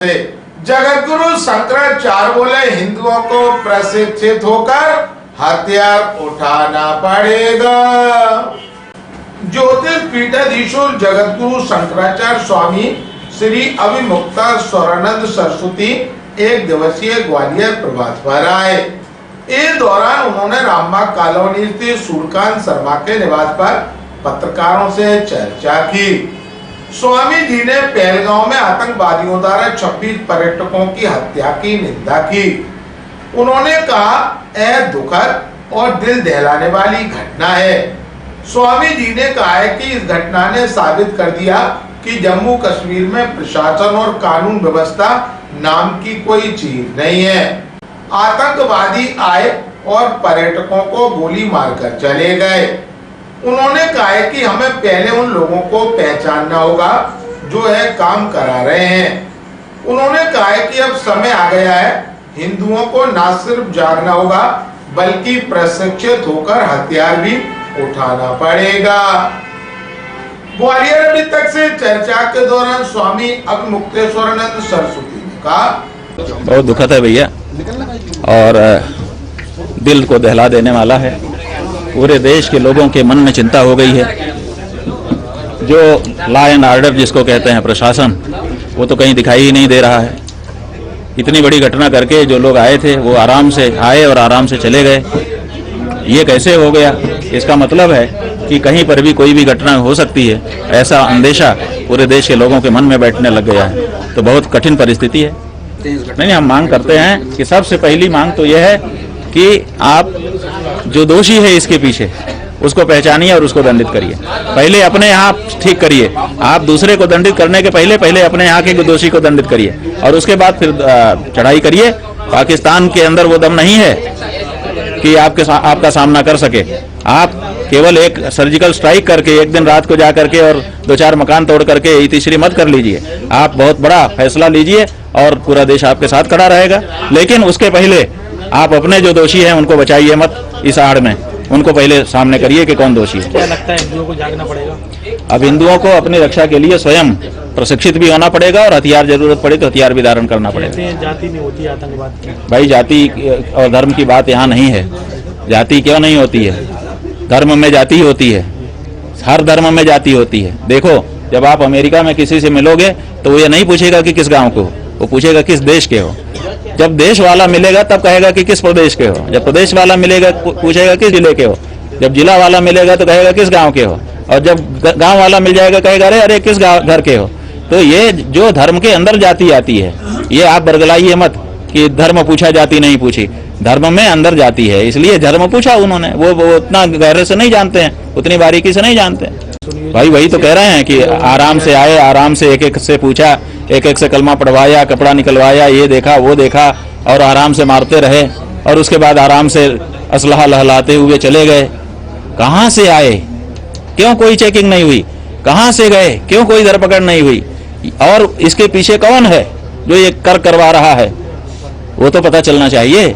जगतगुरु शंकराचार्य बोले हिंदुओं को प्रशिक्षित होकर हथियार उठाना पड़ेगा। ज्योतिष पीठाधीश्वर जगतगुरु शंकराचार्य स्वामी श्री अभिमुक्ता स्वरानंद सरस्वती एक दिवसीय ग्वालियर प्रवास पर आए। इस दौरान उन्होंने रामबाग कॉलोनी स्थित सूर्यकांत शर्मा के निवास पर पत्रकारों से चर्चा की। स्वामी जी ने पहलगांव में आतंकवादियों द्वारा 26 पर्यटकों की हत्या की निंदा की। उन्होंने कहा, यह दुखद और दिल दहलाने वाली घटना है। स्वामी जी ने कहा है कि इस घटना ने साबित कर दिया कि जम्मू कश्मीर में प्रशासन और कानून व्यवस्था नाम की कोई चीज नहीं है। आतंकवादी आए और पर्यटकों को गोली मारकर चले गए। उन्होंने कहा है कि हमें पहले उन लोगों को पहचानना होगा जो है काम करा रहे हैं। उन्होंने कहा है कि अब समय आ गया है, हिंदुओं को न सिर्फ जागना होगा बल्कि प्रशिक्षित होकर हथियार भी उठाना पड़ेगा। ग्वालियर अभी तक से चर्चा के दौरान स्वामी अभिमुक्तेश्वरानंद सरस्वती ने कहा, बहुत दुखद है भैया और दिल को दहला देने वाला है। पूरे देश के लोगों के मन में चिंता हो गई है। जो लॉ एंड ऑर्डर जिसको कहते हैं प्रशासन, वो तो कहीं दिखाई ही नहीं दे रहा है। इतनी बड़ी घटना करके जो लोग आए थे वो आराम से आए और आराम से चले गए। ये कैसे हो गया? इसका मतलब है कि कहीं पर भी कोई भी घटना हो सकती है, ऐसा अंदेशा पूरे देश के लोगों के मन में बैठने लग गया है। तो बहुत कठिन परिस्थिति है। नहीं, हम मांग करते हैं कि सबसे पहली मांग तो यह है कि आप जो दोषी है इसके पीछे उसको पहचानिए और उसको दंडित करिए। पहले अपने यहाँ ठीक करिए। आप दूसरे को दंडित करने के पहले अपने यहाँ के दोषी को दंडित करिए और उसके बाद फिर चढ़ाई करिए। पाकिस्तान के अंदर वो दम नहीं है कि आपका सामना कर सके। आप केवल एक सर्जिकल स्ट्राइक करके एक दिन रात को जा करके और 2-4 मकान तोड़ करके तीसरी मत कर लीजिए। आप बहुत बड़ा फैसला लीजिए और पूरा देश आपके साथ खड़ा रहेगा। लेकिन उसके पहले आप अपने जो दोषी हैं उनको बचाइए मत। इस आड़ में उनको पहले सामने करिए कि कौन दोषी है। क्या लगता है हिंदुओं को जागना पड़ेगा? अब हिंदुओं को अपनी रक्षा के लिए स्वयं प्रशिक्षित भी होना पड़ेगा और हथियार जरूरत पड़े तो हथियार भी धारण करना पड़ेगा। जाति नहीं होती आतंकवाद की। भाई, जाति और धर्म की बात यहाँ नहीं है। जाति क्यों नहीं होती है? धर्म में जाति होती है। हर धर्म में जाति होती है। देखो, जब आप अमेरिका में किसी से मिलोगे तो वो ये नहीं पूछेगा कि किस गाँव को, वो पूछेगा किस देश के हो। जब देश वाला मिलेगा तब कहेगा कि किस प्रदेश के हो। जब प्रदेश वाला मिलेगा पूछेगा किस जिले के हो। जब जिला वाला मिलेगा तो कहेगा किस गांव के हो। और जब गांव वाला मिल जाएगा कहेगा अरे किस घर के हो। तो ये जो धर्म के अंदर जाति आती है, ये आप बरगलाइए मत कि धर्म पूछा जाति नहीं पूछी। धर्म में अंदर जाती है, इसलिए धर्म पूछा उन्होंने। वो उतना गहरे से नहीं जानते हैं, उतनी बारीकी से नहीं जानते हैं। भाई, वही तो कह रहे हैं कि आराम से आए, आराम से एक एक से पूछा, एक एक से कलमा पढ़वाया, कपड़ा निकलवाया, ये देखा वो देखा और आराम से मारते रहे और उसके बाद आराम से असलहा लहलाते हुए चले गए। कहाँ से आए? क्यों कोई चेकिंग नहीं हुई? कहाँ से गए? क्यों कोई धरपकड़ नहीं हुई? और इसके पीछे कौन है जो ये करवा रहा है? वो तो पता चलना चाहिए।